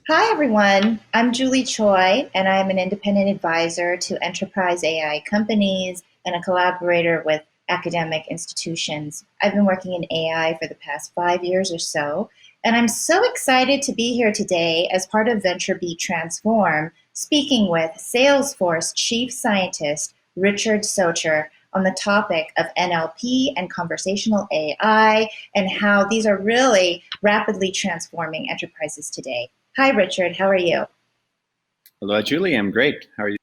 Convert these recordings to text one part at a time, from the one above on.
Hi, everyone. I'm Julie Choi, and I'm an independent advisor to enterprise AI companies and a collaborator with academic institutions. I've been working in AI for the past 5 years or so, and I'm so excited to be here today as part of VentureBeat Transform, speaking with Salesforce Chief Scientist Richard Socher on the topic of NLP and conversational AI and how these are really rapidly transforming enterprises today. Hi, Richard. How are you? Hello, Julie. I'm great. How are you?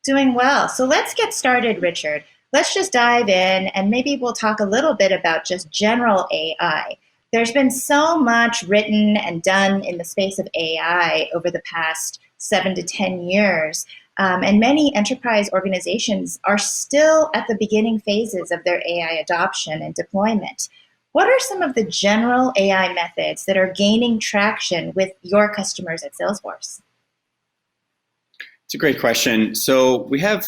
Doing well. So let's get started, Richard. Let's just dive in and maybe we'll talk a little bit about just general AI. There's been so much written and done in the space of AI over the past 7 to 10 years. And many enterprise organizations are still at the beginning phases of their AI adoption and deployment. What are some of the general AI methods that are gaining traction with your customers at Salesforce? It's a great question. So we have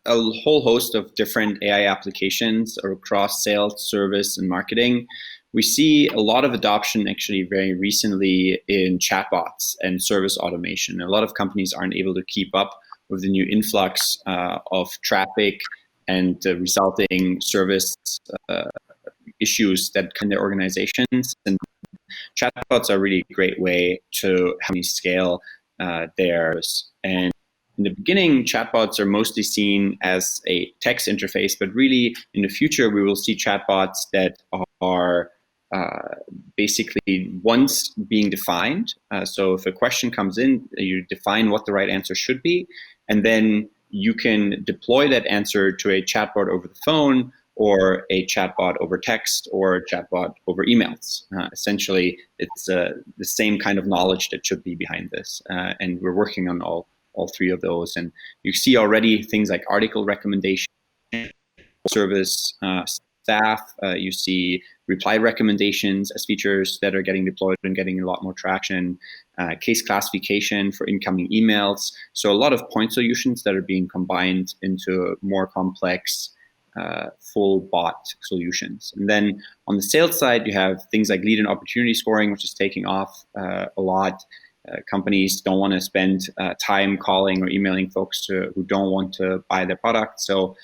a whole host of different AI applications across sales, service, and marketing. We see a lot of adoption actually very recently in chatbots and service automation. A lot of companies aren't able to keep up with the new influx of traffic and the resulting service uh, issues that come in their organizations. And chatbots are a really great way to help me scale theirs. And in the beginning, chatbots are mostly seen as a text interface, but really in the future, we will see chatbots that are basically once being defined. So if a question comes in, you define what the right answer should be, and then you can deploy that answer to a chatbot over the phone or a chatbot over text or a chatbot over emails. Essentially, it's the same kind of knowledge that should be behind this. And we're working on all three of those. And you see already things like article recommendation, service staff. You see reply recommendations as features that are getting deployed and getting a lot more traction. Case classification for incoming emails. So a lot of point solutions that are being combined into more complex full bot solutions. And then on the sales side, you have things like lead and opportunity scoring, which is taking off a lot. Companies don't want to spend time calling or emailing folks who don't want to buy their product. So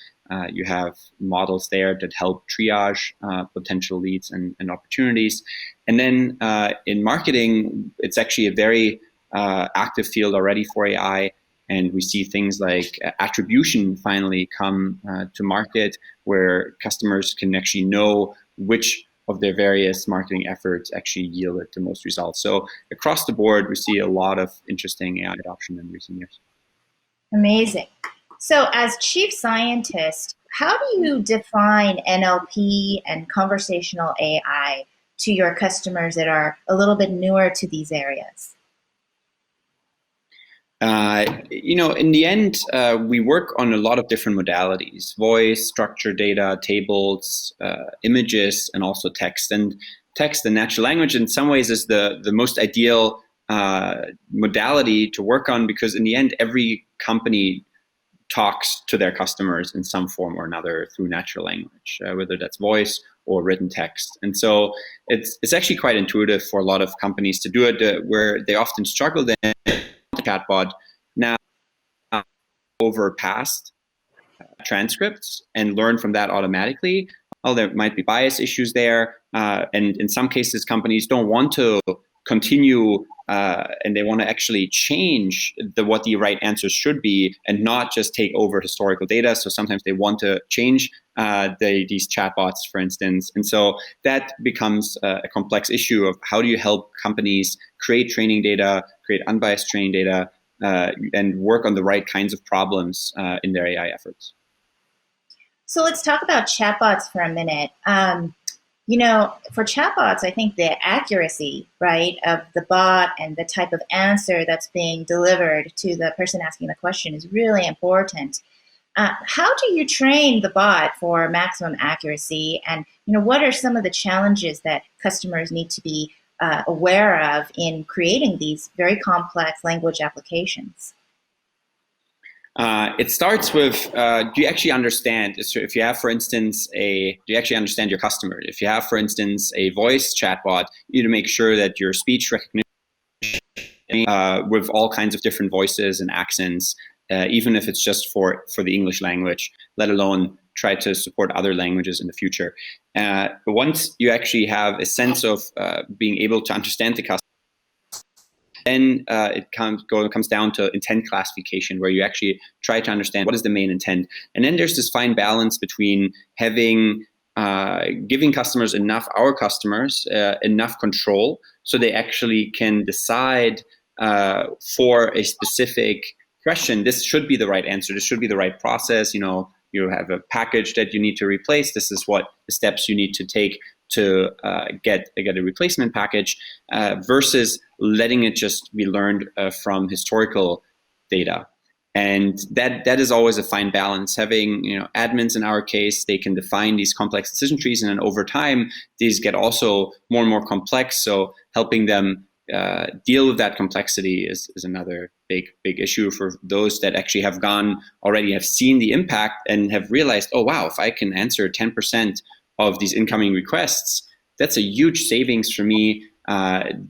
you have models there that help triage potential leads and opportunities. And then in marketing, it's actually a very active field already for AI. And we see things like attribution finally come to market, where customers can actually know which of their various marketing efforts actually yielded the most results. So across the board, we see a lot of interesting AI adoption in recent years. Amazing. So, as chief scientist, how do you define NLP and conversational AI to your customers that are a little bit newer to these areas? In the end, we work on a lot of different modalities: voice, structured data, tables, images, and also text. And text and natural language in some ways is the most ideal modality to work on, because in the end, every company talks to their customers in some form or another through natural language, whether that's voice or written text. And so it's actually quite intuitive for a lot of companies to do it, where they often struggle then chatbot now over past transcripts and learn from that automatically. Oh, there might be bias issues there. And in some cases, companies don't want to continue and they want to actually change what the right answers should be and not just take over historical data. So sometimes they want to change these chatbots, for instance. And so that becomes a complex issue of how do you help companies create training data, create unbiased training data, and work on the right kinds of problems in their AI efforts. So, let's talk about chatbots for a minute. For chatbots, I think the accuracy, right, of the bot and the type of answer that's being delivered to the person asking the question is really important. How do you train the bot for maximum accuracy? And, what are some of the challenges that customers need to be aware of in creating these very complex language applications? It starts with, do you actually understand? So if you have, for instance, do you actually understand your customer? If you have, for instance, a voice chatbot, you need to make sure that your speech recognition with all kinds of different voices and accents, even if it's just for the English language, let alone try to support other languages in the future. But once you actually have a sense of being able to understand the customer, then it comes down to intent classification, where you actually try to understand what is the main intent. And then there's this fine balance between having giving customers our customers enough control so they actually can decide for a specific question, this should be the right answer, this should be the right process. You have a package that you need to replace, this is what the steps you need to take to get a replacement package, versus letting it just be learned from historical data. And that is always a fine balance. Having admins, in our case, they can define these complex decision trees, and then over time these get also more and more complex. So helping them deal with that complexity is another big issue for those that actually have seen the impact and have realized, oh wow, if I can answer 10% of these incoming requests, that's a huge savings for me.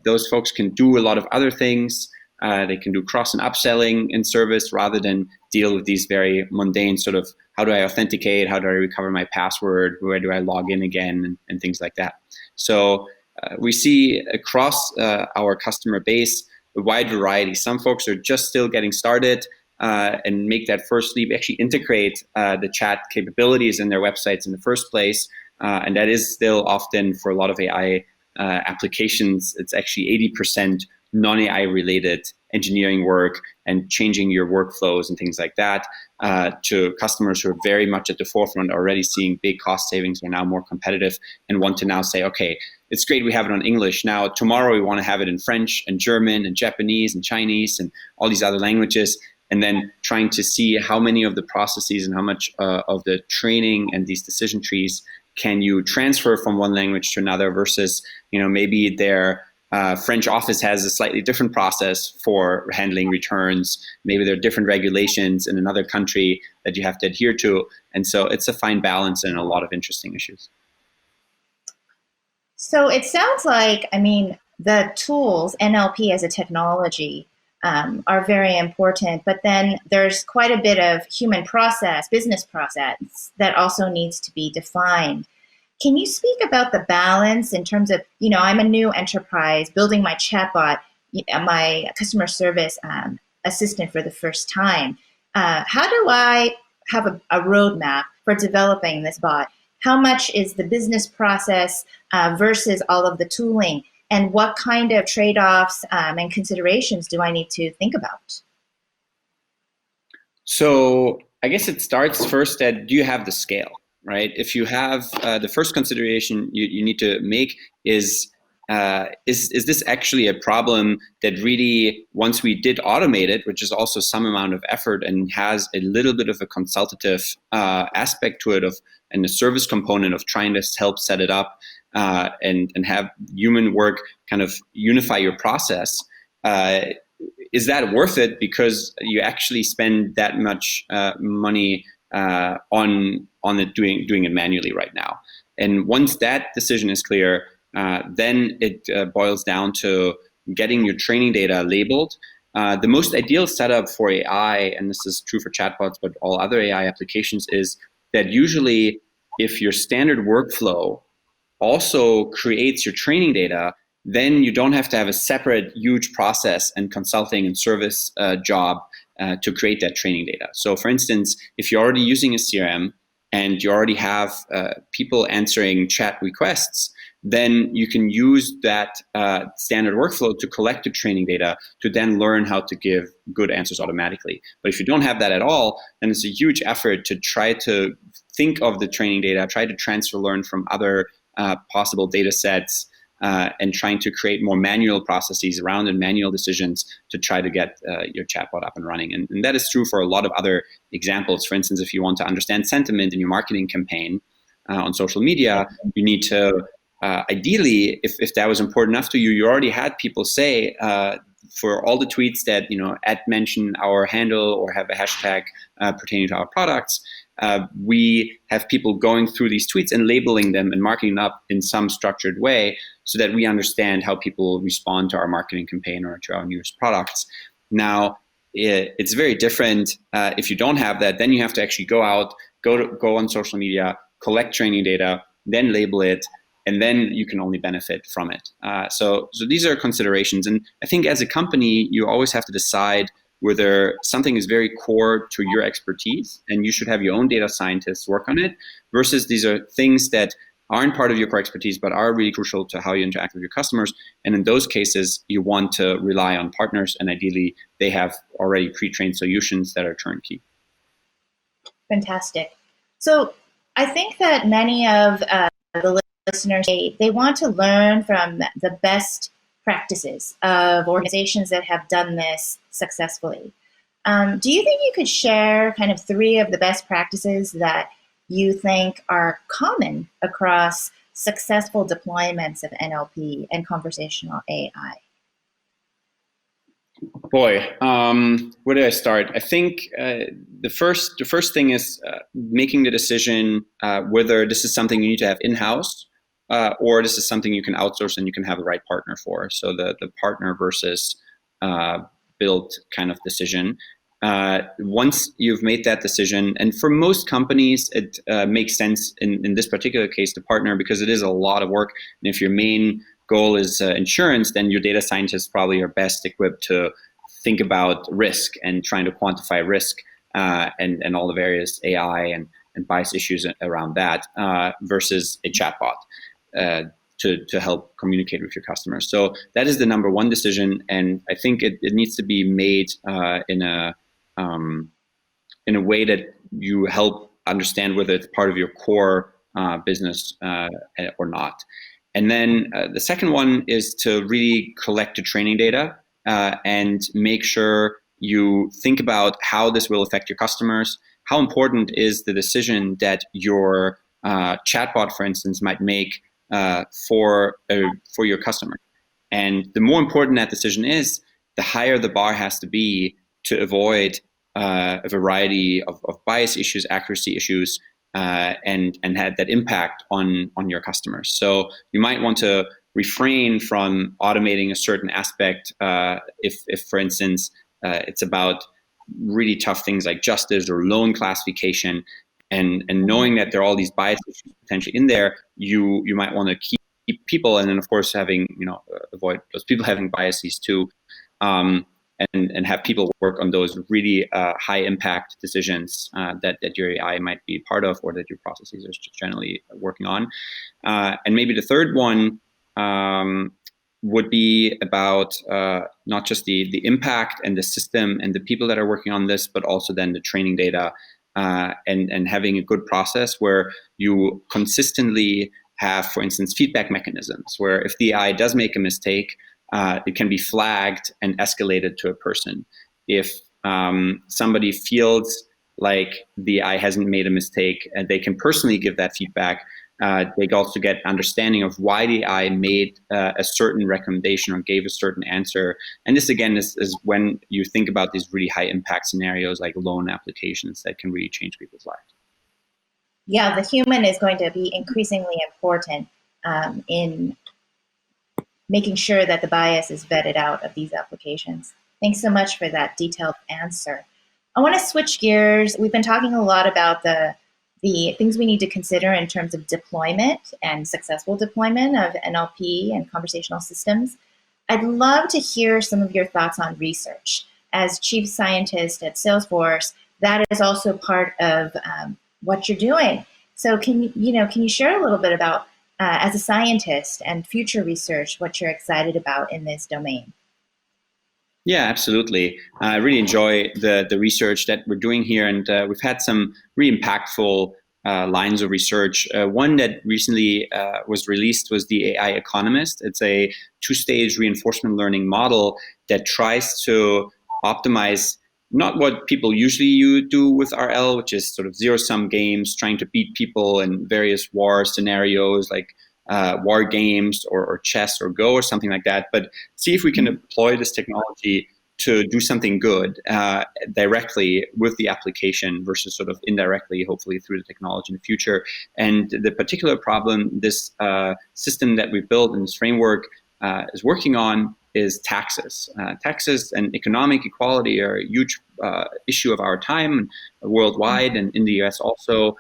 Those folks can do a lot of other things. They can do cross and upselling in service rather than deal with these very mundane sort of, how do I authenticate? How do I recover my password? Where do I log in again? And things like that. So we see across our customer base a wide variety. Some folks are just still getting started and make that first leap, actually integrate the chat capabilities in their websites in the first place. And that is still often, for a lot of AI applications, it's actually 80% non-AI related engineering work and changing your workflows and things like that, to customers who are very much at the forefront, already seeing big cost savings, are now more competitive and want to now say, okay, it's great we have it on English. Now, tomorrow we want to have it in French and German and Japanese and Chinese and all these other languages. And then trying to see how many of the processes and how much of the training and these decision trees can you transfer from one language to another, versus, maybe their French office has a slightly different process for handling returns. Maybe there are different regulations in another country that you have to adhere to. And so it's a fine balance and a lot of interesting issues. So it sounds like, the tools, NLP as a technology, are very important, but then there's quite a bit of human process, business process that also needs to be defined. Can you speak about the balance in terms of, I'm a new enterprise building my chatbot, my customer service assistant for the first time. How do I have a roadmap for developing this bot? How much is the business process versus all of the tooling? And what kind of trade-offs and considerations do I need to think about? So I guess it starts first at, do you have the scale, right? If you have the first consideration you need to make is this actually a problem that really, once we did automate it, which is also some amount of effort and has a little bit of a consultative aspect to it, and a service component of trying to help set it up and have human work kind of unify your process, is that worth it because you actually spend that much money on it doing it manually right now? And once that decision is clear, then it boils down to getting your training data labeled. The most ideal setup for AI, and this is true for chatbots, but all other AI applications, is that usually if your standard workflow also creates your training data, then you don't have to have a separate huge process and consulting and service job to create that training data. So for instance, if you're already using a CRM and you already have people answering chat requests, then you can use that standard workflow to collect the training data to then learn how to give good answers automatically. But if you don't have that at all, then it's a huge effort to try to think of the training data, try to transfer learn from other possible data sets, and trying to create more manual processes around and manual decisions to try to get your chatbot up and running. And that is true for a lot of other examples. For instance, if you want to understand sentiment in your marketing campaign on social media, you need to ideally, if that was important enough to you, you already had people say for all the tweets that mention our handle or have a hashtag pertaining to our products, we have people going through these tweets and labeling them and marking them up in some structured way so that we understand how people respond to our marketing campaign or to our newest products. Now, it's very different if you don't have that. Then you have to actually go out, go on social media, collect training data, then label it, and then you can only benefit from it. So these are considerations. And I think as a company, you always have to decide whether something is very core to your expertise and you should have your own data scientists work on it, versus these are things that aren't part of your core expertise but are really crucial to how you interact with your customers. And in those cases, you want to rely on partners, and ideally they have already pre-trained solutions that are turnkey. Fantastic. So I think that many of the listeners, they want to learn from the best practices of organizations that have done this successfully. Do you think you could share kind of 3 of the best practices that you think are common across successful deployments of NLP and conversational AI? Boy, where do I start? I think the first thing is making the decision whether this is something you need to have in-house or this is something you can outsource and you can have the right partner for. So the partner versus build kind of decision. Once you've made that decision, and for most companies, it makes sense in this particular case to partner because it is a lot of work. And if your main goal is insurance, then your data scientists probably are best equipped to think about risk and trying to quantify risk and all the various AI and bias issues around that versus a chatbot to help communicate with your customers. So that is the number one decision, and I think it needs to be made in a way that you help understand whether it's part of your core business or not. And then the second one is to really collect the training data and make sure you think about how this will affect your customers. How important is the decision that your chatbot, for instance, might make for your customer? And the more important that decision is, the higher the bar has to be to avoid a variety of bias issues, accuracy issues, and have that impact on your customers. So you might want to refrain from automating a certain aspect if for instance, it's about really tough things like justice or loan classification, and knowing that there are all these bias issues potentially in there, you might want to keep people, and then of course having, avoid those people having biases too. And have people work on those really high impact decisions that your AI might be part of, or that your processes are just generally working on. And maybe the third one would be about not just the impact and the system and the people that are working on this, but also then the training data and having a good process where you consistently have, for instance, feedback mechanisms where if the AI does make a mistake, it can be flagged and escalated to a person. If somebody feels like the AI hasn't made a mistake, and they can personally give that feedback, they also get understanding of why the AI made a certain recommendation or gave a certain answer. And this again is when you think about these really high impact scenarios like loan applications that can really change people's lives. Yeah, the human is going to be increasingly important in making sure that the bias is vetted out of these applications. Thanks so much for that detailed answer. I want to switch gears. We've been talking a lot about the things we need to consider in terms of deployment and successful deployment of NLP and conversational systems. I'd love to hear some of your thoughts on research. As chief scientist at Salesforce, that is also part of what you're doing. So can you share a little bit about, as a scientist and future research, what you're excited about in this domain? Yeah, absolutely. I really enjoy the research that we're doing here, and we've had some really impactful lines of research. One that recently was released was the AI Economist. It's a two-stage reinforcement learning model that tries to optimize not what people usually do with RL, which is sort of zero-sum games, trying to beat people in various war scenarios like war games or chess or Go or something like that, but see if we can deploy this technology to do something good directly with the application versus sort of indirectly, hopefully through the technology in the future. And the particular problem this system that we built in this framework is working on is taxes. Taxes and economic equality are a huge issue of our time worldwide, and in the US also.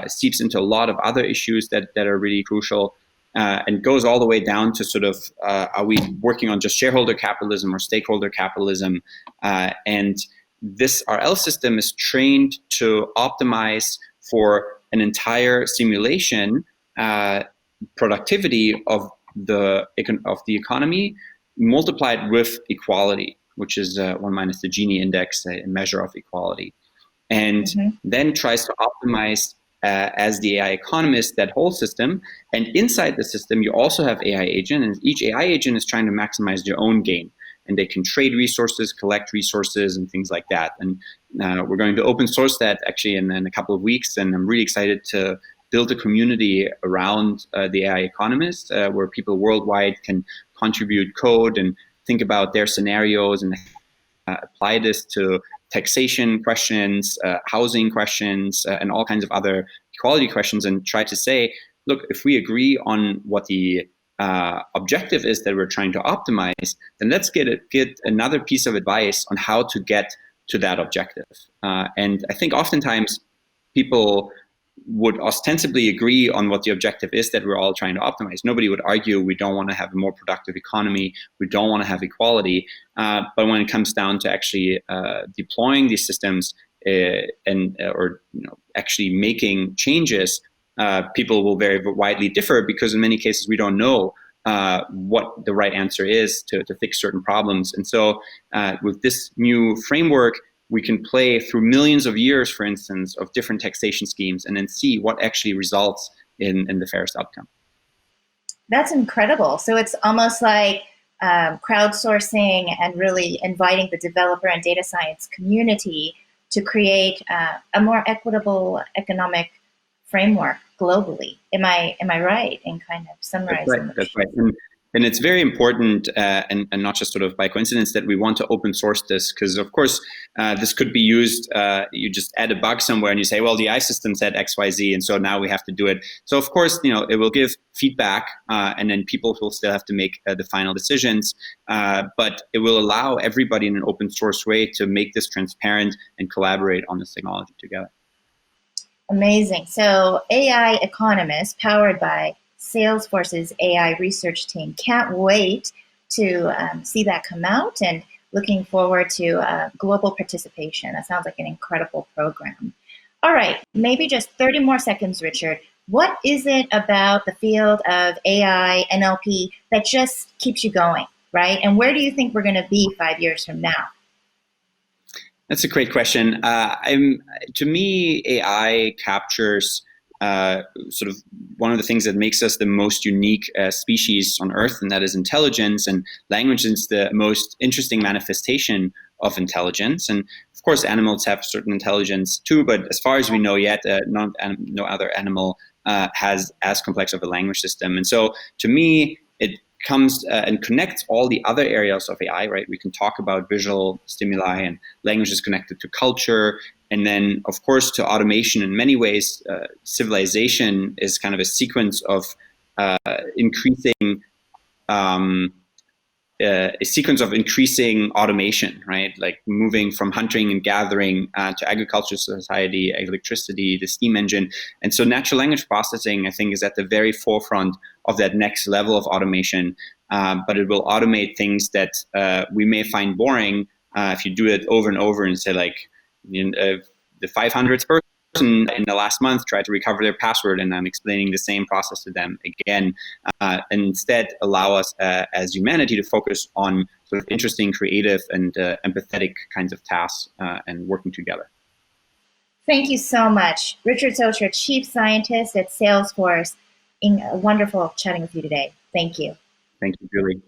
Seeps into a lot of other issues that are really crucial, and goes all the way down to sort of are we working on just shareholder capitalism or stakeholder capitalism? And this RL system is trained to optimize for an entire simulation productivity of the economy multiplied with equality, which is 1 minus the Gini index, a measure of equality, and then tries to optimize as the AI economist that whole system. And inside the system, you also have AI agent, and each AI agent is trying to maximize their own gain. And they can trade resources, collect resources, and things like that. And we're going to open source that actually in a couple of weeks, and I'm really excited to build a community around the AI economist where people worldwide can contribute code and think about their scenarios and apply this to taxation questions, housing questions, and all kinds of other equality questions, and try to say, look, if we agree on what the objective is that we're trying to optimize, then let's get another piece of advice on how to get to that objective. And I think oftentimes people would ostensibly agree on what the objective is that we're all trying to optimize. Nobody would argue we don't want to have a more productive economy, we don't want to have equality. But when it comes down to actually deploying these systems or actually making changes, people will very widely differ, because in many cases we don't know what the right answer is to fix certain problems. And so with this new framework, we can play through millions of years, for instance, of different taxation schemes, and then see what actually results in the fairest outcome. That's incredible. So it's almost like crowdsourcing and really inviting the developer and data science community to create a more equitable economic framework globally. Am I right in kind of summarizing? That's right. And it's very important, and not just sort of by coincidence, that we want to open source this, because of course this could be used. You just add a bug somewhere and you say, well, the AI system said X, Y, Z, and so now we have to do it. So of course, it will give feedback, and then people will still have to make the final decisions. But it will allow everybody in an open source way to make this transparent and collaborate on this technology together. Amazing. So AI economists powered by Salesforce's AI research team. Can't wait to see that come out, and looking forward to global participation. That sounds like an incredible program. All right, maybe just 30 more seconds, Richard. What is it about the field of AI, NLP that just keeps you going, right? And where do you think we're going to be 5 years from now? That's a great question. To me, AI captures sort of one of the things that makes us the most unique species on Earth, and that is intelligence. And language is the most interesting manifestation of intelligence. And of course, animals have certain intelligence too, but as far as we know yet, no other animal has as complex of a language system. And so to me, it comes and connects all the other areas of AI, right? We can talk about visual stimuli, and language is connected to culture. And then, of course, to automation in many ways. Civilization is kind of a sequence of increasing automation, right? Like moving from hunting and gathering to agricultural society, electricity, the steam engine. And so natural language processing, I think, is at the very forefront of that next level of automation. But it will automate things that we may find boring if you do it over and over and say, like, the 500th person in the last month tried to recover their password, and I'm explaining the same process to them again. And instead allow us as humanity to focus on sort of interesting, creative, and empathetic kinds of tasks and working together. Thank you so much. Richard Socher, Chief Scientist at Salesforce. Wonderful chatting with you today. Thank you. Thank you, Julie.